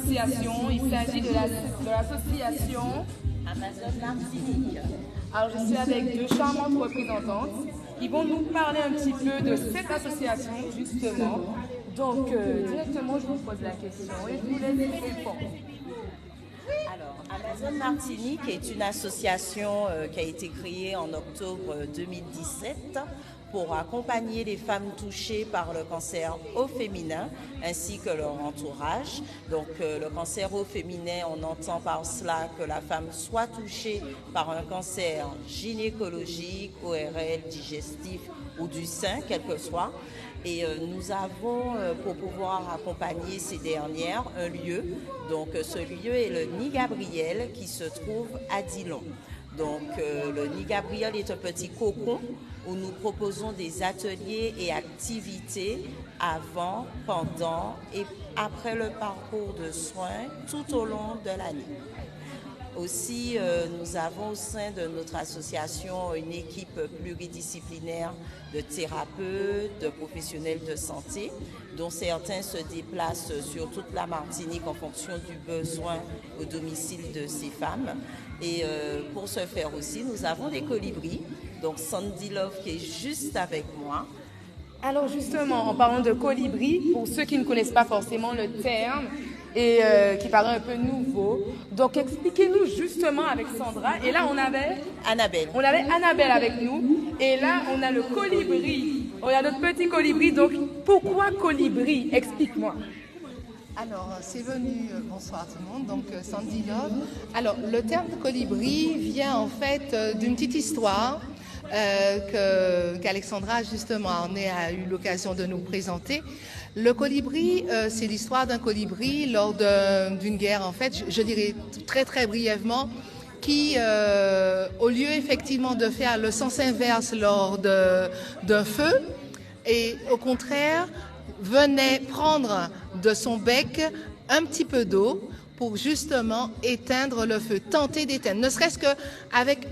association. Il s'agit de l'association Amazon Martinique. Alors, je suis avec deux charmantes représentantes qui vont nous parler un petit peu de cette association, justement. Donc, directement, je vous pose la question et je vous laisse répondre. Alors, Amazon Martinique est une association qui a été créée en octobre 2017 pour accompagner les femmes touchées par le cancer au féminin ainsi que leur entourage. Donc le cancer au féminin, on entend par cela que la femme soit touchée par un cancer gynécologique, ORL, digestif ou du sein, quel que soit. Et nous avons, pour pouvoir accompagner ces dernières, un lieu. Donc ce lieu est le Nid Gabriel qui se trouve à Dillon. Donc le Nid Gabriel est un petit cocon où nous proposons des ateliers et activités avant, pendant et après le parcours de soins tout au long de l'année. Aussi, nous avons au sein de notre association une équipe pluridisciplinaire de thérapeutes, de professionnels de santé, dont certains se déplacent sur toute la Martinique en fonction du besoin au domicile de ces femmes. Et pour ce faire aussi, nous avons des colibris. Donc Sandy Love qui est juste avec moi. Alors justement, en parlant de colibri, pour ceux qui ne connaissent pas forcément le terme et qui paraît un peu nouveau, donc expliquez-nous justement avec Sandra. Et là, on avait Annabelle. On avait Annabelle avec nous. Et là, on a le colibri. On a notre petit colibri. Donc, pourquoi colibri? Explique-moi. Alors, c'est venu, bonsoir tout le monde, donc Sandy Love. Alors, le terme de colibri vient en fait d'une petite histoire qu'Alexandra justement a eu l'occasion de nous présenter. Le colibri, c'est l'histoire d'un colibri lors d'une guerre en fait, je dirais très très brièvement, qui au lieu effectivement de faire le sens inverse lors d'un feu, et au contraire venait prendre de son bec un petit peu d'eau pour justement éteindre le feu, tenter d'éteindre, ne serait-ce qu'avec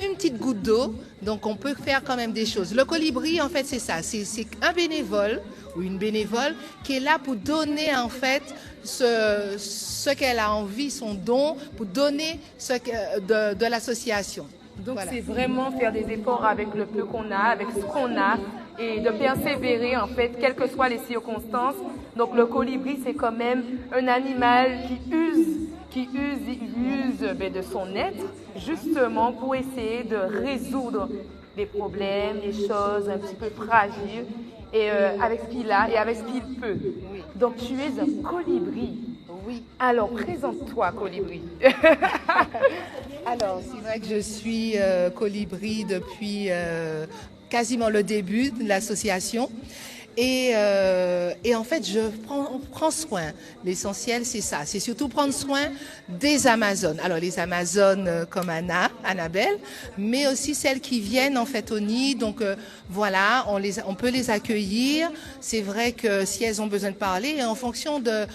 une petite goutte d'eau. Donc on peut faire quand même des choses. Le colibri, en fait, c'est ça, c'est un bénévole ou une bénévole qui est là pour donner en fait ce qu'elle a envie, son don, pour donner de l'association. Donc voilà. C'est vraiment faire des efforts avec le peu qu'on a, avec ce qu'on a, et de persévérer en fait, quelles que soient les circonstances. Donc le colibri, c'est quand même un animal qui use de son être, justement pour essayer de résoudre des problèmes, des choses un petit peu fragiles, et avec ce qu'il a et avec ce qu'il peut. Oui. Donc tu es un colibri. Oui. Alors présente-toi, colibri. Alors, c'est vrai que je suis colibri depuis quasiment le début de l'association. Et en fait, je prends soin. L'essentiel, c'est ça. C'est surtout prendre soin des Amazones. Alors, les Amazones comme Annabelle, mais aussi celles qui viennent en fait au nid. Donc, voilà, on peut les accueillir. C'est vrai que si elles ont besoin de parler, en fonction de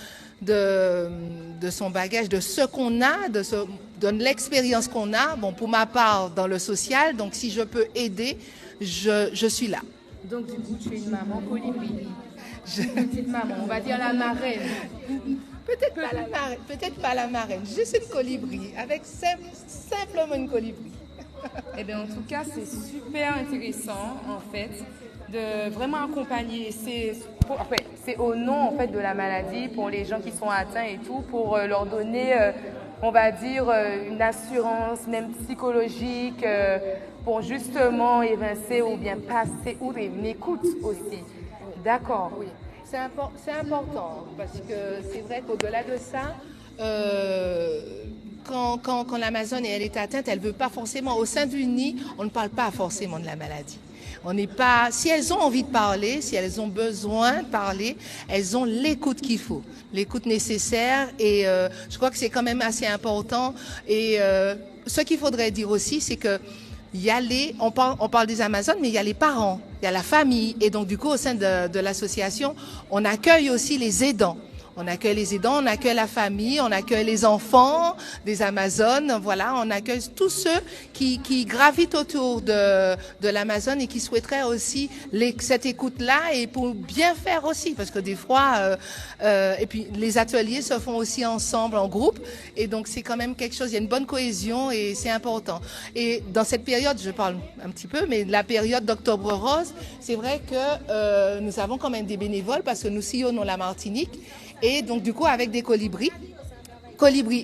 son bagage, de ce qu'on a, de l'expérience qu'on a. Bon, pour ma part, dans le social, donc si je peux aider, je suis là. Donc du coup, tu es une maman colibri. Une petite maman, on va dire la marraine. Peut-être pas la marraine, juste une colibri, avec simplement une colibri. Eh bien, en tout cas, c'est super intéressant, en fait, de vraiment accompagner. C'est au nom, en fait, de la maladie pour les gens qui sont atteints et tout, pour leur donner, on va dire, une assurance, même psychologique, pour justement évincer ou bien passer outre et une écoute aussi. D'accord. Oui, c'est important, parce que c'est vrai qu'au-delà de ça, quand l'Amazone elle est atteinte, elle ne veut pas forcément, au sein du nid, on ne parle pas forcément de la maladie. On n'est pas, si elles ont envie de parler, si elles ont besoin de parler, elles ont l'écoute qu'il faut, l'écoute nécessaire, et je crois que c'est quand même assez important. Et ce qu'il faudrait dire aussi, c'est que on parle des Amazones, mais il y a les parents, il y a la famille, et donc du coup au sein de l'association, on accueille aussi les aidants. On accueille les aidants, on accueille la famille, on accueille les enfants des Amazones, voilà, on accueille tous ceux qui gravitent autour de l'Amazone et qui souhaiteraient aussi cette écoute-là et pour bien faire aussi, parce que des fois, et puis les ateliers se font aussi ensemble, en groupe, et donc c'est quand même quelque chose, il y a une bonne cohésion et c'est important. Et dans cette période, je parle un petit peu, mais la période d'Octobre Rose, c'est vrai que nous avons quand même des bénévoles parce que nous sillonnons la Martinique et donc du coup avec des colibris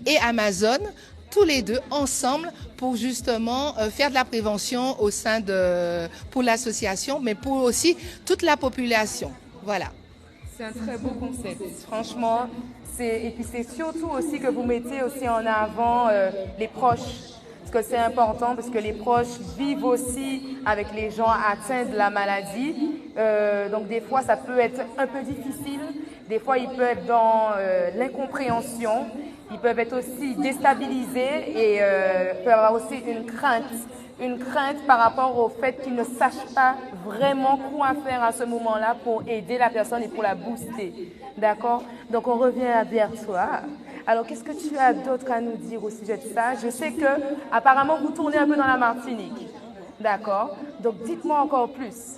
et Amazone, tous les deux ensemble pour justement faire de la prévention au sein pour l'association, mais pour aussi toute la population. Voilà. C'est un très beau concept, franchement. Et puis c'est surtout aussi que vous mettez aussi en avant les proches. Parce que c'est important, parce que les proches vivent aussi avec les gens atteints de la maladie. Donc des fois, ça peut être un peu difficile. Des fois, ils peuvent être dans l'incompréhension. Ils peuvent être aussi déstabilisés et peuvent avoir aussi une crainte par rapport au fait qu'ils ne sachent pas vraiment quoi faire à ce moment-là pour aider la personne et pour la booster. D'accord? Donc on revient vers toi. Alors qu'est-ce que tu as d'autre à nous dire au sujet de ça? Je sais que apparemment vous tournez un peu dans la Martinique. D'accord? Donc dites-moi encore plus.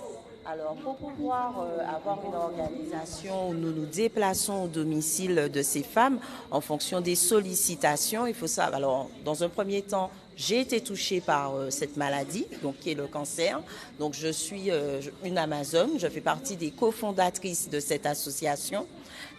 Alors, pour pouvoir avoir une organisation où nous nous déplaçons au domicile de ces femmes en fonction des sollicitations, il faut savoir. Alors, dans un premier temps, j'ai été touchée par cette maladie, donc qui est le cancer. Donc, je suis une Amazone. Je fais partie des cofondatrices de cette association.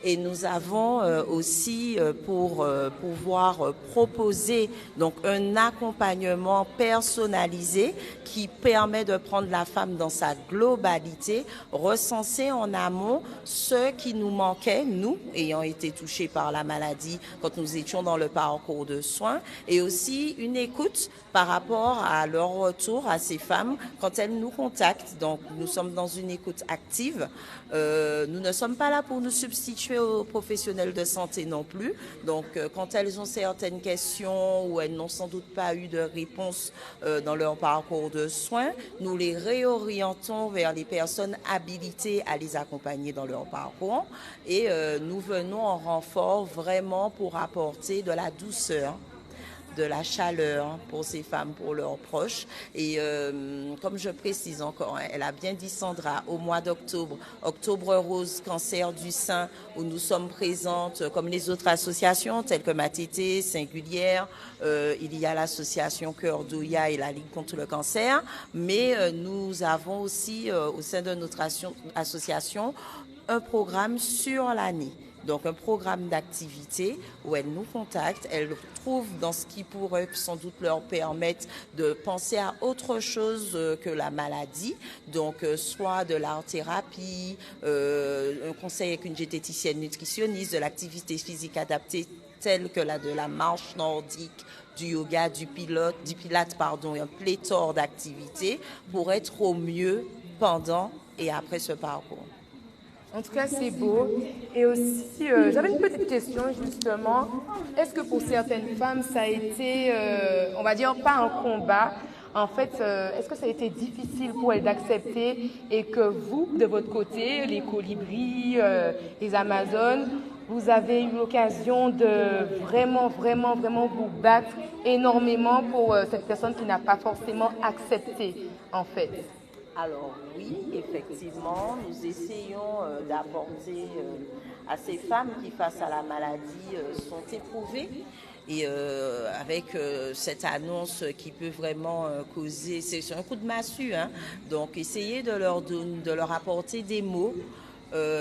Et nous avons aussi pour pouvoir proposer donc un accompagnement personnalisé qui permet de prendre la femme dans sa globalité, recenser en amont ce qui nous manquait, nous ayant été touchés par la maladie quand nous étions dans le parcours de soins, et aussi une écoute par rapport à leur retour à ces femmes quand elles nous contactent. Donc nous sommes dans une écoute active. Nous ne sommes pas là pour nous substituer aux professionnels de santé non plus. Donc quand elles ont certaines questions ou elles n'ont sans doute pas eu de réponse dans leur parcours de soins, nous les réorientons vers les personnes habilitées à les accompagner dans leur parcours et nous venons en renfort vraiment pour apporter de la douceur, de la chaleur pour ces femmes, pour leurs proches. Et comme je précise encore, elle a bien dit Sandra, au mois d'octobre, Octobre Rose, cancer du sein, où nous sommes présentes comme les autres associations telles que Matete, Singulière, il y a l'association Cœur d'Oya et la Ligue contre le cancer, mais nous avons aussi au sein de notre association un programme sur l'année. Donc un programme d'activité où elles nous contactent, elles trouvent dans ce qui pourrait sans doute leur permettre de penser à autre chose que la maladie, donc soit de l'art-thérapie, un conseil avec une diététicienne nutritionniste, de l'activité physique adaptée telle que de la marche nordique, du yoga, du pilates, un pléthore d'activités pour être au mieux pendant et après ce parcours. En tout cas, c'est beau. Et aussi, j'avais une petite question, justement. Est-ce que pour certaines femmes, ça a été, on va dire, pas un combat? En fait, est-ce que ça a été difficile pour elles d'accepter et que vous, de votre côté, les colibris, les Amazones, vous avez eu l'occasion de vraiment vous battre énormément pour cette personne qui n'a pas forcément accepté, en fait? Alors oui, effectivement, nous essayons d'apporter à ces femmes qui, face à la maladie, sont éprouvées. Et avec cette annonce qui peut vraiment causer, c'est un coup de massue, hein. Donc essayer de leur apporter des mots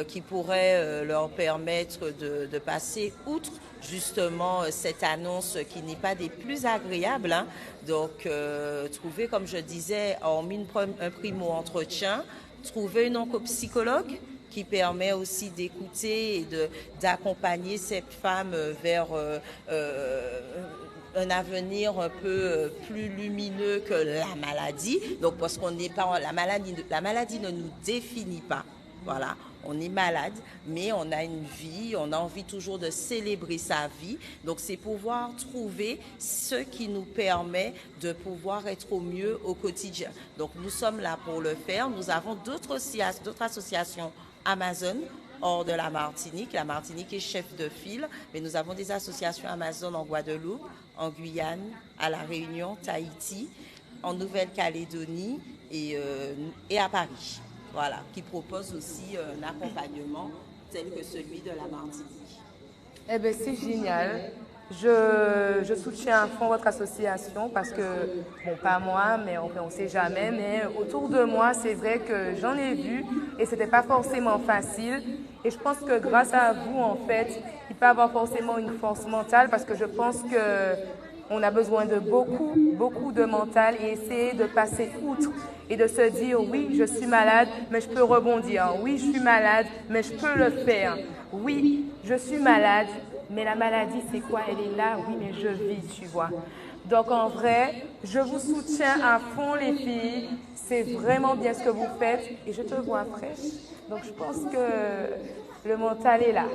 qui pourraient leur permettre de passer outre justement cette annonce qui n'est pas des plus agréables, hein. Donc trouver, comme je disais, hormis un primo-entretien, trouver une oncopsychologue qui permet aussi d'écouter et d'accompagner cette femme vers un avenir un peu plus lumineux que la maladie. Donc parce qu'on n'est pas la maladie ne nous définit pas. Voilà, on est malade, mais on a une vie, on a envie toujours de célébrer sa vie. Donc, c'est pouvoir trouver ce qui nous permet de pouvoir être au mieux au quotidien. Donc, nous sommes là pour le faire. Nous avons d'autres associations Amazone hors de la Martinique. La Martinique est chef de file, mais nous avons des associations Amazon en Guadeloupe, en Guyane, à La Réunion, Tahiti, en Nouvelle-Calédonie et à Paris. Voilà, qui proposent aussi un accompagnement tel que celui de la Martinique. Eh bien, c'est génial. Je soutiens à fond votre association parce que, bon, pas moi, mais on ne sait jamais, mais autour de moi, c'est vrai que j'en ai vu et ce n'était pas forcément facile. Et je pense que grâce à vous, en fait, il peut y avoir forcément une force mentale parce que je pense qu'on a besoin de beaucoup de mental et essayer de passer outre et de se dire, oui, je suis malade, mais je peux rebondir. Oui, je suis malade, mais je peux le faire. Oui, je suis malade. Mais la maladie, c'est quoi? Elle est là, oui, mais je vis, tu vois. Donc, en vrai, je vous soutiens à fond, les filles. C'est vraiment bien ce que vous faites. Et je te vois fraîche. Donc, je pense que le mental est là.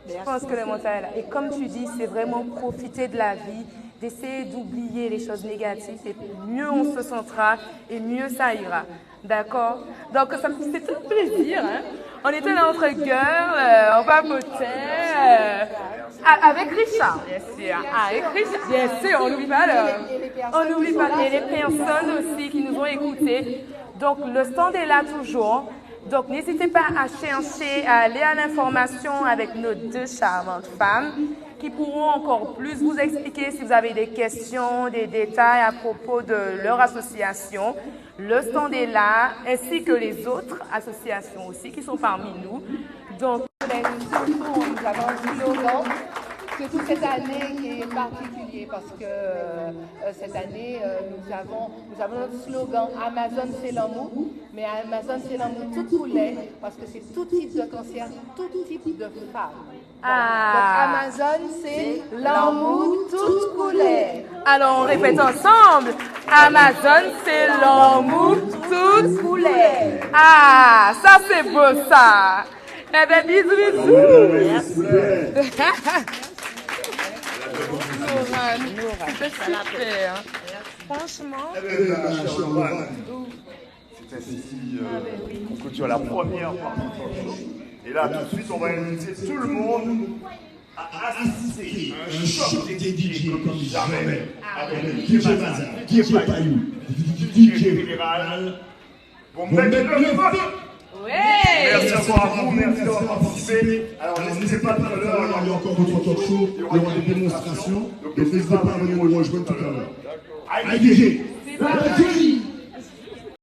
Je pense que le mental est là. Et comme tu dis, c'est vraiment profiter de la vie, d'essayer d'oublier les choses négatives. Et mieux on se sentira et mieux ça ira. D'accord? Donc, c'est un plaisir. Hein? On était là entre girls, on papotait. Avec Richard, bien sûr. Avec Richard, bien sûr, on n'oublie pas et les personnes aussi qui nous ont écoutés. Donc, le stand est là toujours. Donc, n'hésitez pas à chercher, à aller à l'information avec nos deux charmantes femmes qui pourront encore plus vous expliquer si vous avez des questions, des détails à propos de leur association. Le stand est là, ainsi que les autres associations aussi qui sont parmi nous. Donc, surtout, nous avons un slogan, surtout cette année qui est particulier parce que cette année, nous avons notre slogan Amazon c'est l'amour, mais Amazon c'est l'amour tout poulet parce que c'est tout type de cancer, tout type de femme. Ah. Donc Amazon c'est l'amour tout poulet. Alors on répète ensemble. Amazon c'est l'amour tout poulet. Ah, ça c'est beau ça. Eh bien, bisous. C'est super. Franchement. C'est ainsi qu'on clôture la première partie. Et là, tout de suite, on va inviter tout le monde à assister à un choc des DJ comme jamais. Avec DJ Bazar, DJ Payou, DJ Fédéral. Pour mettre le feu. Merci encore à vous, merci d'avoir participé. Alors n'hésitez pas tout à l'heure, il y a encore d'autres talk shows, il y aura des démonstrations. Donc n'hésitez pas à venir nous rejoindre tout à l'heure. Allez, DJ!